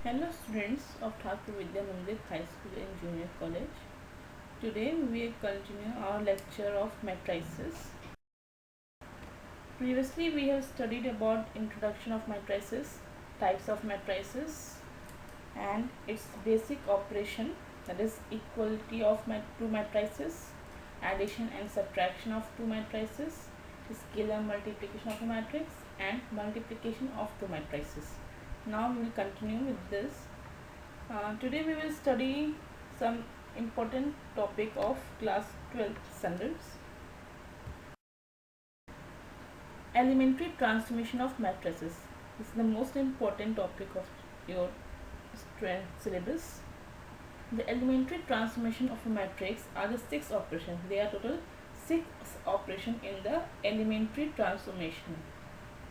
Hello students of Thakur Vidya Mandir High School and Junior College. Today we continue our lecture of matrices. Previously we have studied about introduction of matrices, types of matrices and its basic operation, that is equality of two matrices, addition and subtraction of two matrices, scalar multiplication of a matrix and multiplication of two matrices. Now we will continue with this. Today we will study some important topic of class 12th standards. Elementary transformation of matrices. This is the most important topic of your syllabus. The elementary transformation of a matrix are the 6 operations. There are total 6 operations in the elementary transformation.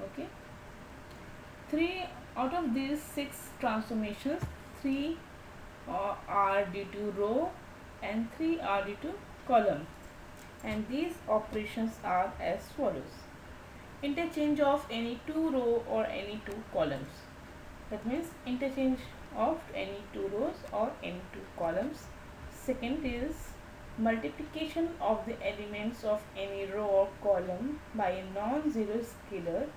Okay. 3 out of these 6 transformations, 3 are due to row and 3 are due to column, and these operations are as follows. Interchange of any 2 row or any 2 columns, that means interchange of any 2 rows or any 2 columns. Second is multiplication of the elements of any row or column by a non-zero scalar,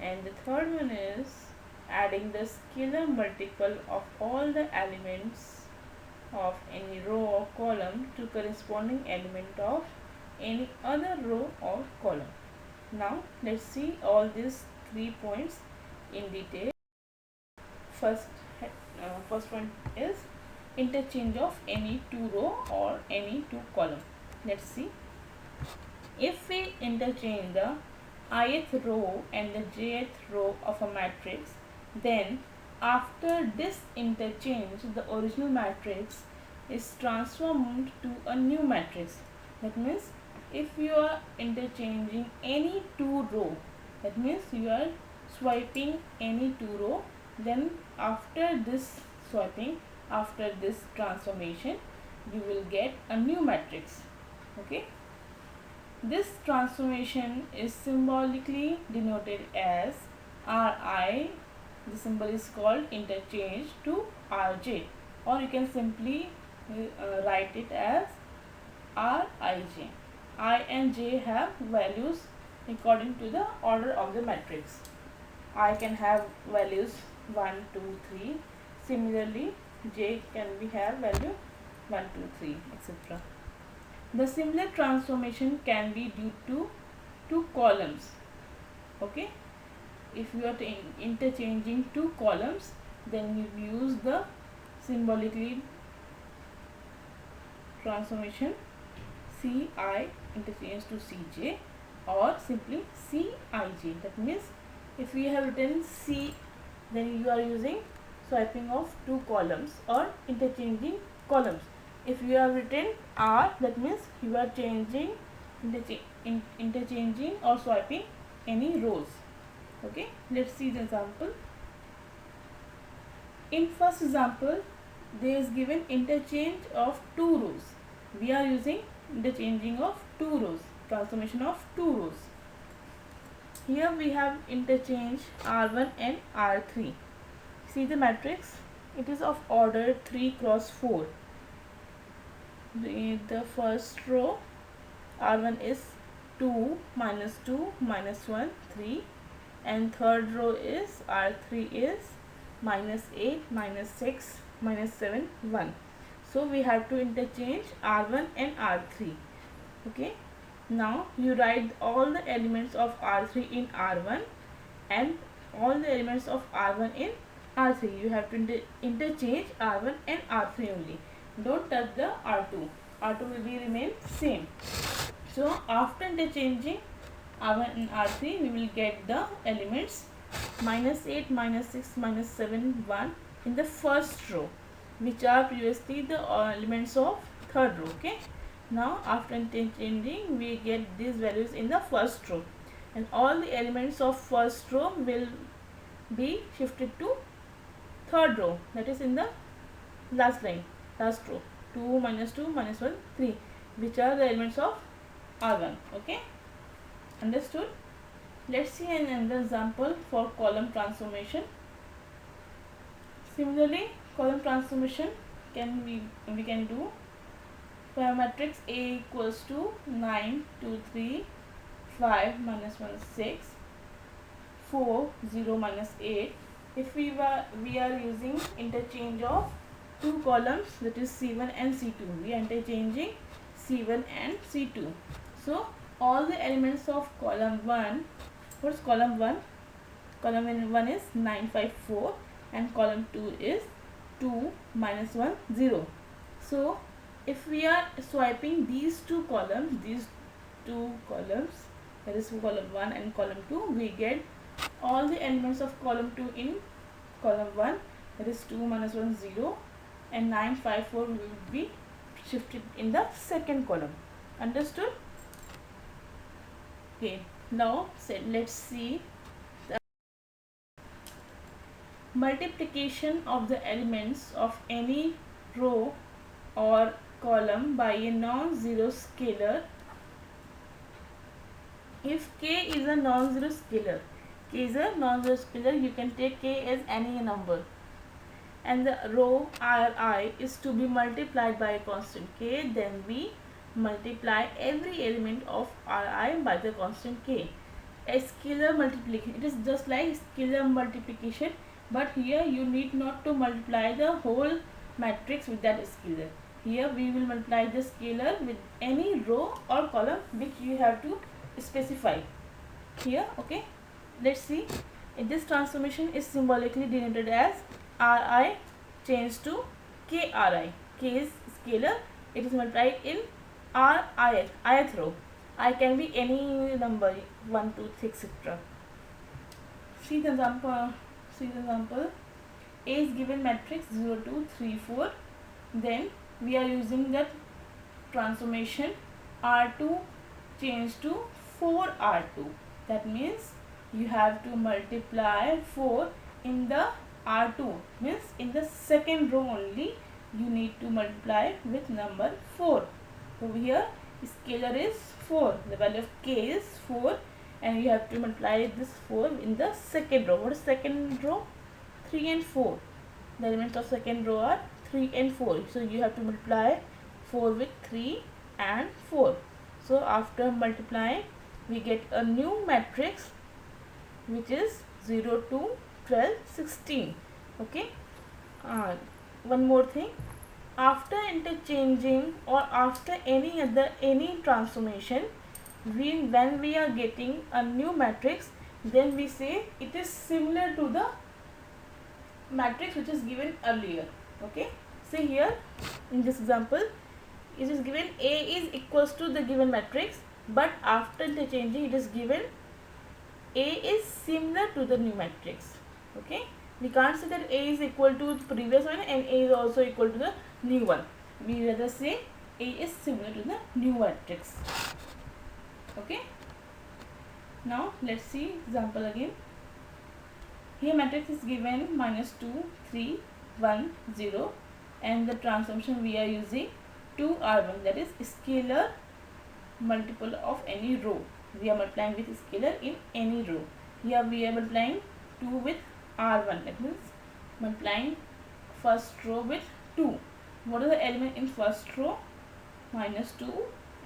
and the third one is adding the scalar multiple of all the elements of any row or column to corresponding element of any other row or column. Now let's see all these 3 points in detail. First one is interchange of any 2 row or any 2 column. Let's see. If we interchange the ith row and the jth row of a matrix, then after this interchange the original matrix is transformed to a new matrix. That means if you are interchanging any 2 row, that means you are swiping any 2 row, then after this swiping, after this transformation, you will get a new matrix. Okay. This transformation is symbolically denoted as Ri. The symbol is called interchange to Rj, or you can simply write it as Rij. I and j have values according to the order of the matrix. I can have values 1, 2, 3. Similarly, j can be have value 1, 2, 3, etc. The similar transformation can be due to 2 columns. Okay. If you are interchanging 2 columns, then you use the symbolically transformation Ci interchange to Cj, or simply Cij. That means if we have written C, then you are using swiping of 2 columns or interchanging columns. If you have written R, that means you are interchanging or swiping any rows. Okay, let's see the example. In first example, there is given interchange of 2 rows. We are using interchanging of 2 rows, transformation of 2 rows. Here we have interchange R1 and R3. See the matrix, it is of order 3 cross 4. The first row R1 is 2 minus 2 minus 1 3, and third row is R3 is minus 8 minus 6 minus 7 1. So we have to interchange R1 and R3. Okay. Now you write all the elements of R3 in R1 and all the elements of R1 in R3. You have to interchange R1 and R3 only. Don't touch the R2. R2 will be remain same. So after interchanging R1 and R3, we will get the elements minus 8, minus 6, minus 7, 1 in the first row, which are previously the elements of third row. Okay. Now after interchanging, we get these values in the first row, and all the elements of first row will be shifted to third row, that is in the last line, last row. 2 minus 2 minus 1 3, which are the elements of R1. Okay, understood? Let's see another example for column transformation. Similarly, column transformation we can do for matrix A equals to 9 2 3 5 minus 1 6 4 0 minus 8. If we are using interchange of two columns, that is C1 and C2, we are interchanging C1 and C2. So all the elements of column 1, what's column 1? Column 1 is 9 5 4 and column 2 is 2 minus 1 0. So if we are swiping these two columns, that is column 1 and column 2, we get all the elements of column 2 in column 1, that is 2 minus 1 0, and 9 5 4 will be shifted in the second column. Understood? Okay, now let's see the multiplication of the elements of any row or column by a non-zero scalar. If k is a non-zero scalar, you can take k as any number, and the row Ri is to be multiplied by a constant k, then we multiply every element of Ri by the constant k. A scalar multiplication, it is just like scalar multiplication, but here you need not to multiply the whole matrix with that scalar. Here we will multiply the scalar with any row or column which you have to specify here. Okay, let's see. This transformation is symbolically denoted as Ri changed to KRI. K is scalar, it is multiplied in ith row. I can be any number 1 2 3 etc. See the example. A is given matrix 0 2 3 4. Then we are using that transformation R2 changed to 4R2. That means you have to multiply 4 in the R2, means in the second row only you need to multiply with number 4. So here scalar is 4, the value of k is 4, and you have to multiply this 4 in the second row. What is second row? 3 and 4. The elements of second row are 3 and 4. So you have to multiply 4 with 3 and 4. So after multiplying, we get a new matrix which is 0 2 12 16. Okay. One more thing. After interchanging or after any transformation, when we are getting a new matrix, then we say it is similar to the matrix which is given earlier. Okay, see here in this example, it is given A is equals to the given matrix, but after interchanging it is given A is similar to the new matrix. Okay, we can't say that A is equal to the previous one and A is also equal to the new one. We rather say A is similar to the new matrix. Okay, now let's see example again. Here matrix is given minus 2 3 1 0, and the transformation we are using 2R1, that is scalar multiple of any row. We are multiplying with scalar in any row. Here we are multiplying 2 with R1, that means multiplying first row with 2. What are the element in first row? Minus 2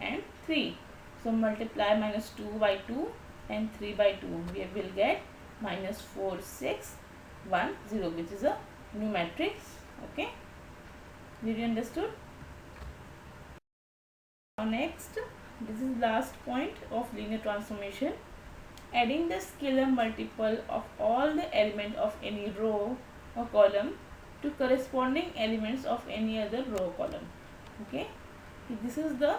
and 3. So multiply minus 2 by 2 and 3 by 2. We will get minus 4 6 1 0, which is a new matrix. Okay, did you understood? Now next, this is last point of linear transformation. Adding the scalar multiple of all the element of any row or column to corresponding elements of any other row or column. Okay, this is the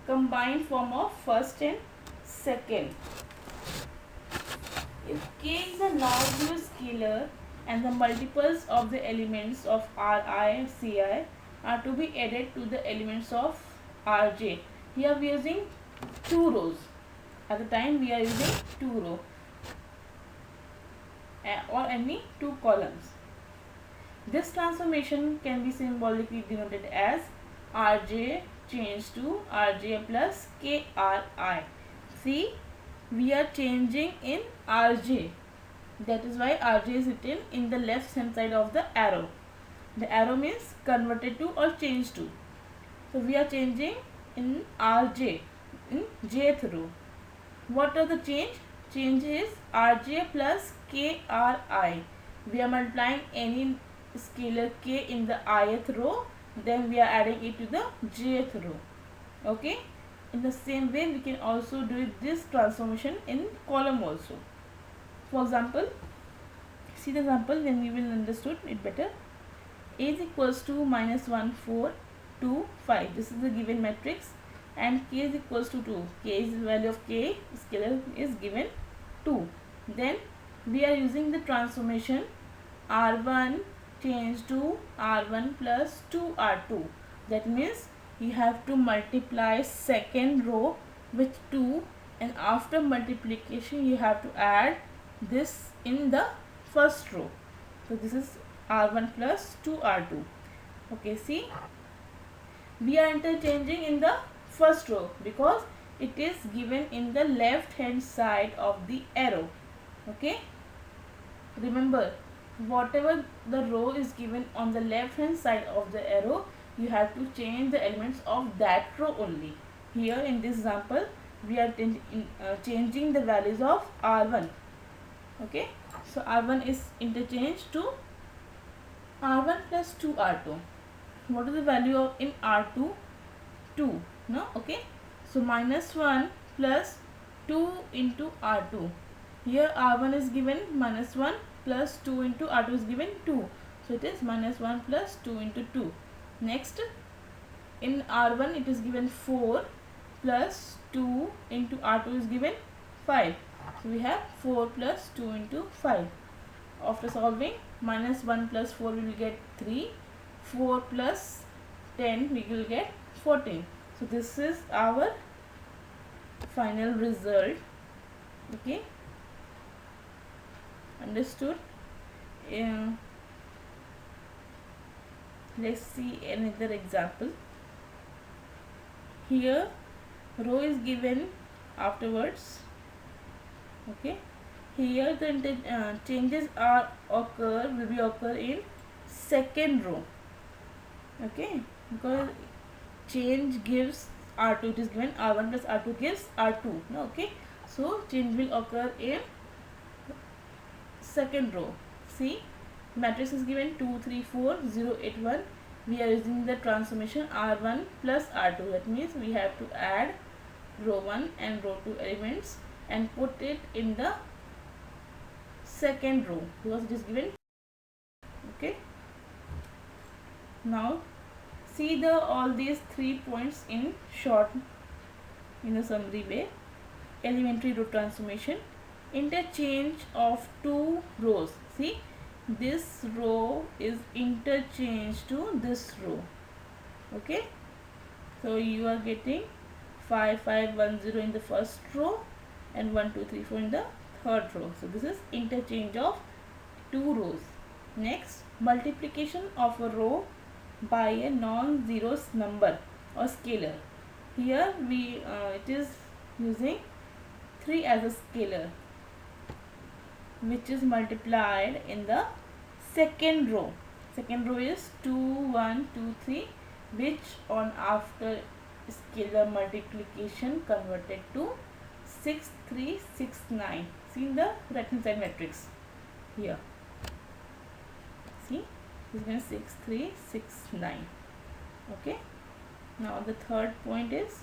combined form of first and second. If k is a non-zero scalar and the multiples of the elements of Ri and Ci are to be added to the elements of Rj. Here we are using 2 rows. At the time we are using 2 rows or any 2 columns. This transformation can be symbolically denoted as Rj changed to Rj plus Kri. See, we are changing in Rj. That is why Rj is written in the left hand side of the arrow. The arrow means converted to or changed to. So we are changing in Rj, in jth row. What are the change? Change is Rj plus Kri. We are multiplying any scalar k in the ith row, then we are adding it to the jth row. Okay. In the same way, we can also do this transformation in column also. For example, see the example, then we will understood it better. A is equals to minus 1, 4, 2, 5. This is the given matrix, and k is equals to 2. K is the value of k, scalar is given 2. Then we are using the transformation R1 change to R1 plus 2R2. That means you have to multiply second row with 2, and after multiplication you have to add this in the first row. So this is R1 plus 2R2. Okay, see, we are interchanging in the first row because it is given in the left hand side of the arrow. Okay, remember, whatever the row is given on the left hand side of the arrow, you have to change the elements of that row only. Here in this example, we are changing the values of R1. Okay, so R1 is interchanged to R1 plus 2R2. What is the value of in R2? 2. No? Okay. So minus 1 plus 2 into R2. Here R1 is given minus 1 plus 2 into R2 is given 2. So it is minus 1 plus 2 into 2. Next, in R1 it is given 4 plus 2 into R2 is given 5. So we have 4 plus 2 into 5. After solving, minus 1 plus 4 we will get 3. 4 plus 10 we will get 14. So this is our final result. Okay, understood? Let's see another example. Here row is given afterwards. Okay, here the changes will be occur in second row. Okay, because change gives R2, it is given R1 plus R2 gives R2. No, okay, so change will occur in second row. See, matrix is given 2, 3, 4, 0, 8, 1. We are using the transformation R1 plus R2. That means we have to add row 1 and row 2 elements and put it in the second row because it is given. Okay, now see the all these 3 points in short, in a summary way. Elementary row transformation, interchange of two rows. See, this row is interchanged to this row. Okay, so you are getting 5, 5, 1, 0 in the first row and 1, 2, 3, 4 in the third row. So this is interchange of two rows. Next, multiplication of a row by a non-zero number or scalar. Here we it is using 3 as a scalar, which is multiplied in the second row. Second row is 2, 1, 2, 3, which on after scalar multiplication converted to 6, 3, 6, 9. See in the right hand side matrix here. See, this is 6, 3, 6, 9. Okay. Now the third point is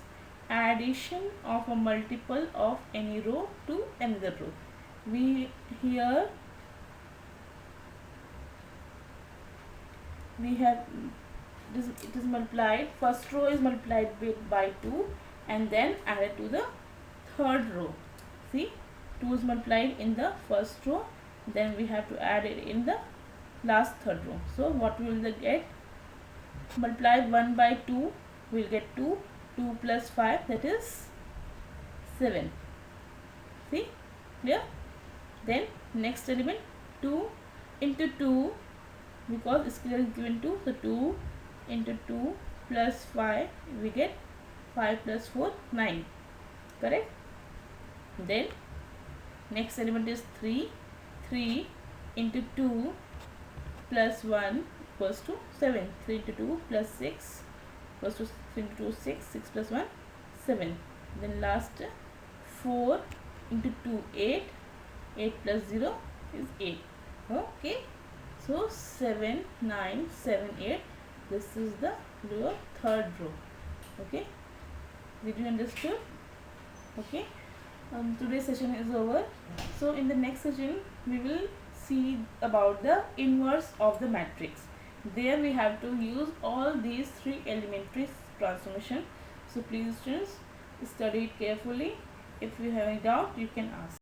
addition of a multiple of any row to another row. We here we have this, it is multiplied, first row is multiplied by 2 and then added to the third row. See, 2 is multiplied in the first row, then we have to add it in the last third row. So what we will get? Multiply 1 by 2, we will get 2. 2 plus 5, that is 7. See, clear? Then next element 2 into 2, because scalar is given 2, so 2 into 2 plus 5, we get 5 plus 4, 9. Correct? Then next element is 3. 3 into 2 plus 1 equals to 7. 3 into 2 plus 6 equals to 3 into 2 6. 6 plus 1 7. Then last 4 into 2 8. 8 plus 0 is 8. Okay. So 7 9 7 8. This is the your third row. Okay. Did you understood? Okay. Today's session is over. So in the next session we will see about the inverse of the matrix. There we have to use all these three elementary transformation. So please students, study it carefully. If you have any doubt, you can ask.